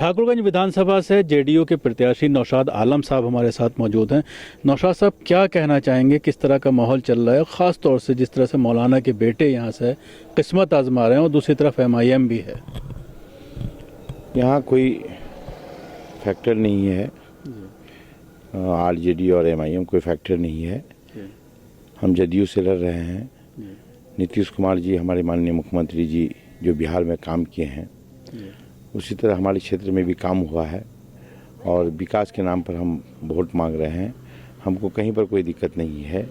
ठाकुरगंज विधानसभा से जेडीयू के प्रत्याशी नौशाद आलम साहब हमारे साथ मौजूद हैं। नौशाद साहब, क्या कहना चाहेंगे, किस तरह का माहौल चल रहा है, ख़ास तौर से जिस तरह से मौलाना के बेटे यहाँ से किस्मत आजमा रहे हैं और दूसरी तरफ एमआईएम भी है। यहाँ कोई फैक्टर नहीं है, आरजेडी और एमआईएम कोई फैक्टर नहीं है। हम जदयू से लड़ रहे हैं। नीतीश कुमार जी हमारे माननीय मुख्यमंत्री जी जो बिहार में काम किए हैं उसी तरह हमारे क्षेत्र में भी काम हुआ है और विकास के नाम पर हम वोट मांग रहे हैं। हमको कहीं पर कोई दिक्कत नहीं है,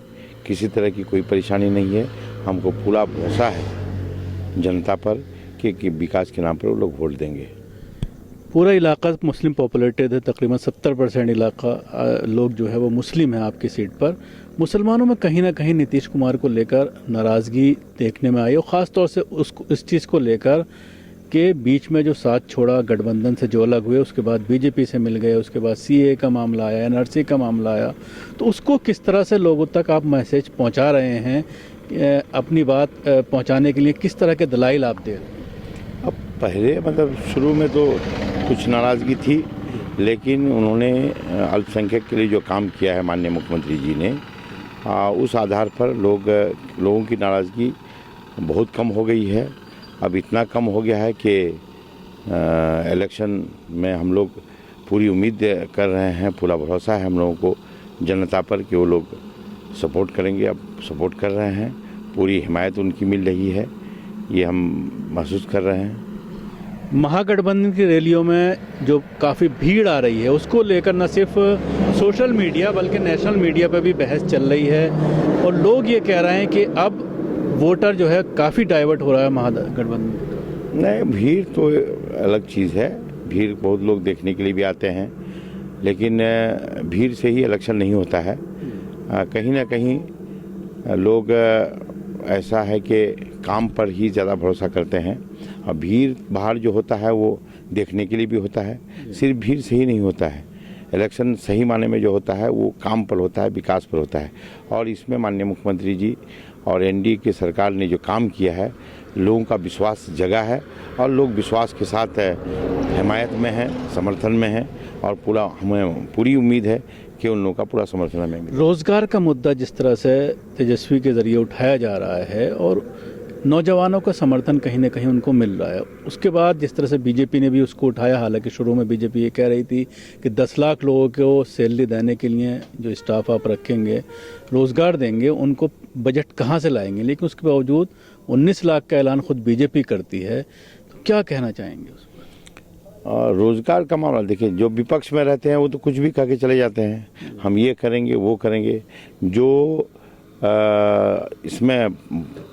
किसी तरह की कोई परेशानी नहीं है। हमको पूरा भरोसा है जनता पर कि विकास के नाम पर वो लोग वोट देंगे। पूरा इलाका मुस्लिम पॉपुलेटेड है, तकरीबन 70% इलाका लोग जो है वो मुस्लिम है आपकी सीट पर। मुसलमानों में कहीं ना कहीं नीतीश कुमार को लेकर नाराज़गी देखने में आई और ख़ास तौर से इस चीज़ को लेकर के बीच में जो साथ छोड़ा गठबंधन से जो अलग हुए, उसके बाद बीजेपी से मिल गए, उसके बाद सीए का मामला आया, एनआरसी का मामला आया, तो उसको किस तरह से लोगों तक आप मैसेज पहुंचा रहे हैं, अपनी बात पहुंचाने के लिए किस तरह के दलाइल आप दे रहे हैं? अब पहले मतलब शुरू में तो कुछ नाराज़गी थी, लेकिन उन्होंने अल्पसंख्यक के लिए जो काम किया है माननीय मुख्यमंत्री जी ने, उस आधार पर लोगों की नाराज़गी बहुत कम हो गई है। अब इतना कम हो गया है कि इलेक्शन में हम लोग पूरी उम्मीद कर रहे हैं, पूरा भरोसा है हम लोगों को जनता पर कि वो लोग सपोर्ट करेंगे। अब सपोर्ट कर रहे हैं, पूरी हिमायत उनकी मिल रही है, ये हम महसूस कर रहे हैं। महागठबंधन की रैलियों में जो काफ़ी भीड़ आ रही है उसको लेकर न सिर्फ सोशल मीडिया बल्कि नेशनल मीडिया पर भी बहस चल रही है और लोग ये कह रहे हैं कि अब वोटर जो है काफ़ी डाइवर्ट हो रहा है महागठबंधन। नहीं, भीड़ तो अलग चीज़ है, भीड़ बहुत लोग देखने के लिए भी आते हैं, लेकिन भीड़ से ही इलेक्शन नहीं होता है। कहीं ना कहीं लोग ऐसा है कि काम पर ही ज़्यादा भरोसा करते हैं और भीड़ बाहर जो होता है वो देखने के लिए भी होता है, सिर्फ भीड़ से ही नहीं होता है। इलेक्शन सही माने में जो होता है वो काम पर होता है, विकास पर होता है और इसमें माननीय मुख्यमंत्री जी और एनडीए की सरकार ने जो काम किया है, लोगों का विश्वास जगा है और लोग विश्वास के साथ हिमायत में हैं, समर्थन में हैं और हमें पूरी उम्मीद है कि उन लोगों का पूरा समर्थन हमें मिलेगा। रोज़गार का मुद्दा जिस तरह से तेजस्वी के ज़रिए उठाया जा रहा है और नौजवानों का समर्थन कहीं ना कहीं उनको मिल रहा है, उसके बाद जिस तरह से बीजेपी ने भी उसको उठाया, हालांकि शुरू में बीजेपी ये कह रही थी कि 10 लाख लोगों को सैलरी देने के लिए जो स्टाफ आप रखेंगे, रोज़गार देंगे, उनको बजट कहाँ से लाएंगे, लेकिन उसके बावजूद 19 लाख का ऐलान खुद बीजेपी करती है। तो क्या कहना चाहेंगे उस पर? रोज़गार का मामला देखिए, जो विपक्ष में रहते हैं वो तो कुछ भी कह के चले जाते हैं, हम ये करेंगे वो करेंगे। जो इसमें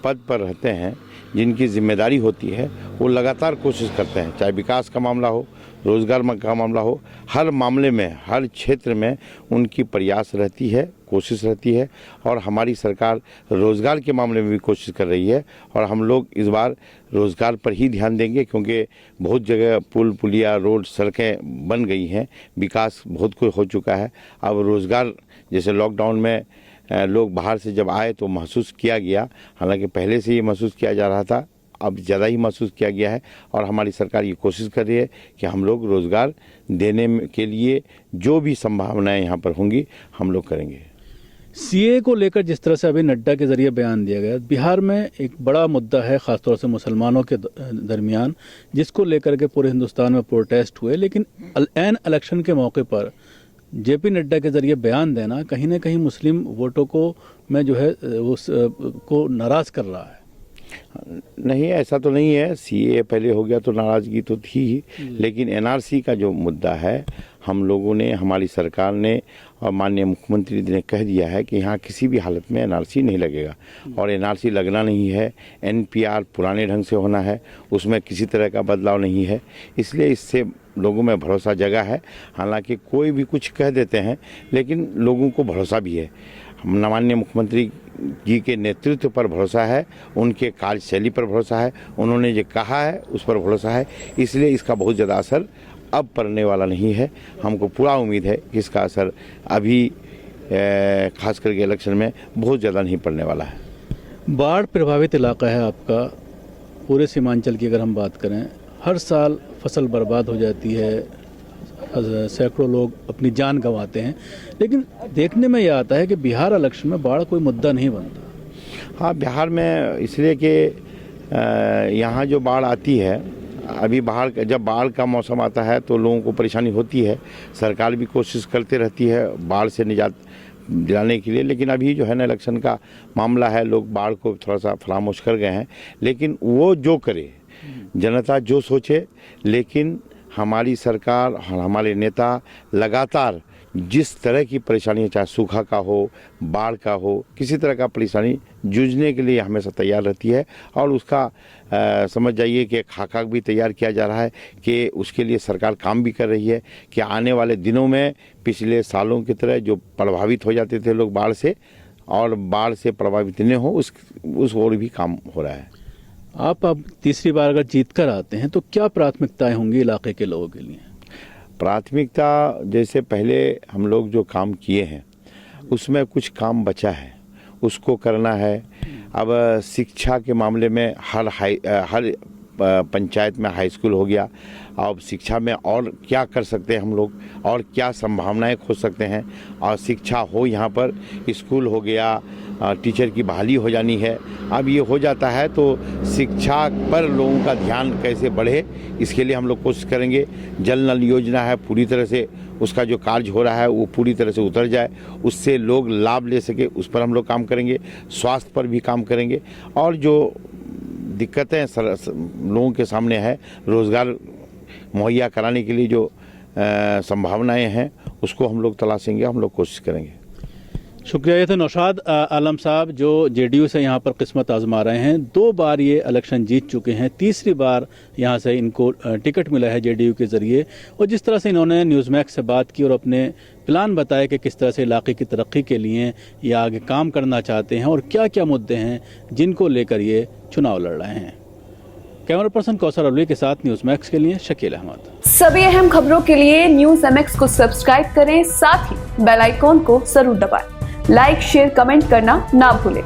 पद पर रहते हैं, जिनकी जिम्मेदारी होती है, वो लगातार कोशिश करते हैं, चाहे विकास का मामला हो, रोज़गार का मामला हो, हर मामले में, हर क्षेत्र में उनकी प्रयास रहती है, कोशिश रहती है और हमारी सरकार रोज़गार के मामले में भी कोशिश कर रही है और हम लोग इस बार रोज़गार पर ही ध्यान देंगे, क्योंकि बहुत जगह पुल पुलिया रोड सड़कें बन गई हैं, विकास बहुत कुछ हो चुका है। अब रोज़गार, जैसे लॉकडाउन में लोग बाहर से जब आए तो महसूस किया गया, हालांकि पहले से ये महसूस किया जा रहा था, अब ज़्यादा ही महसूस किया गया है और हमारी सरकार ये कोशिश कर रही है कि हम लोग रोज़गार देने के लिए जो भी संभावनाएं यहाँ पर होंगी हम लोग करेंगे। सीए को लेकर जिस तरह से अभी नड्डा के ज़रिए बयान दिया गया, बिहार में एक बड़ा मुद्दा है ख़ासतौर से मुसलमानों के दरमियान, जिसको लेकर के पूरे हिंदुस्तान में प्रोटेस्ट हुए, लेकिन एन इलेक्शन के मौके पर जेपी नड्डा के ज़रिए बयान देना कहीं ना कहीं मुस्लिम वोटों को में जो है को नाराज़ कर रहा है। नहीं, ऐसा तो नहीं है, सीए पहले हो गया तो नाराज़गी तो थी ही, लेकिन एनआरसी का जो मुद्दा है, हम लोगों ने, हमारी सरकार ने और माननीय मुख्यमंत्री ने कह दिया है कि यहाँ किसी भी हालत में एनआरसी नहीं लगेगा और एनआरसी लगना नहीं है। एनपीआर पुराने ढंग से होना है, उसमें किसी तरह का बदलाव नहीं है, इसलिए इससे लोगों में भरोसा जगा है। हालांकि कोई भी कुछ कह देते हैं, लेकिन लोगों को भरोसा भी है, माननीय मुख्यमंत्री जी के नेतृत्व पर भरोसा है, उनके कार्यशैली पर भरोसा है, उन्होंने जो कहा है उस पर भरोसा है, इसलिए इसका बहुत ज़्यादा असर अब पड़ने वाला नहीं है। हमको पूरा उम्मीद है कि इसका असर अभी खास करके इलेक्शन में बहुत ज़्यादा नहीं पड़ने वाला है। बाढ़ प्रभावित इलाका है आपका, पूरे सीमांचल की अगर हम बात करें, हर साल फसल बर्बाद हो जाती है, सैकड़ों लोग अपनी जान गंवाते हैं, लेकिन देखने में यह आता है कि बिहार इलेक्शन में बाढ़ कोई मुद्दा नहीं बनता। हाँ, बिहार में इसलिए कि यहाँ जो बाढ़ आती है, अभी जब बाढ़ का मौसम आता है तो लोगों को परेशानी होती है। सरकार भी कोशिश करते रहती है बाढ़ से निजात दिलाने के लिए, लेकिन अभी जो है ना इलेक्शन का मामला है, लोग बाढ़ को थोड़ा सा फरामोश कर गए हैं। लेकिन वो जो करे, जनता जो सोचे, लेकिन हमारी सरकार और हमारे नेता लगातार जिस तरह की परेशानी, चाहे सूखा का हो, बाढ़ का हो, किसी तरह का परेशानी जूझने के लिए हमेशा तैयार रहती है। और उसका समझ जाइए कि खाका भी तैयार किया जा रहा है कि उसके लिए सरकार काम भी कर रही है कि आने वाले दिनों में पिछले सालों की तरह जो प्रभावित हो जाते थे लोग बाढ़ से, और बाढ़ से प्रभावित न हो, उस ओर भी काम हो रहा है। आप अब तीसरी बार अगर जीत कर आते हैं तो क्या प्राथमिकताएं होंगी इलाके के लोगों के लिए? प्राथमिकता, जैसे पहले हम लोग जो काम किए हैं उसमें कुछ काम बचा है, उसको करना है। अब शिक्षा के मामले में हर पंचायत में हाई स्कूल हो गया। अब शिक्षा में और क्या कर सकते हैं हम लोग, और क्या संभावनाएं खोज सकते हैं, और शिक्षा हो, यहाँ पर स्कूल हो गया, टीचर की बहाली हो जानी है। अब ये हो जाता है तो शिक्षा पर लोगों का ध्यान कैसे बढ़े, इसके लिए हम लोग कोशिश करेंगे। जल नल योजना है, पूरी तरह से उसका जो कार्य हो रहा है वो पूरी तरह से उतर जाए, उससे लोग लाभ ले सके, उस पर हम लोग काम करेंगे। स्वास्थ्य पर भी काम करेंगे, और जो दिक्कतें लोगों के सामने है, रोज़गार मुहैया कराने के लिए जो संभावनाएं हैं, उसको हम लोग तलाशेंगे, हम लोग कोशिश करेंगे। शुक्रिया। ये थे नौशाद आलम साहब जो जेडीयू से यहाँ पर किस्मत आजमा रहे हैं। 2 बार ये इलेक्शन जीत चुके हैं, तीसरी बार यहाँ से इनको टिकट मिला है जेडीयू के ज़रिए। और जिस तरह से इन्होंने न्यूज़मैक्स से बात की और अपने प्लान बताया कि किस तरह से इलाके की तरक्की के लिए ये आगे काम करना चाहते हैं और क्या क्या मुद्दे हैं जिनको लेकर ये चुनाव लड़ रहे हैं। कैमरा पर्सन कौसर अवली के साथ न्यूज़मैक्स के लिए शकील अहमद। सभी अहम खबरों के लिए न्यूज़ एमएक्स को सब्सक्राइब करें, साथ ही बेल आइकॉन को जरूर दबाएं। लाइक, शेयर, कमेंट करना ना भूलें।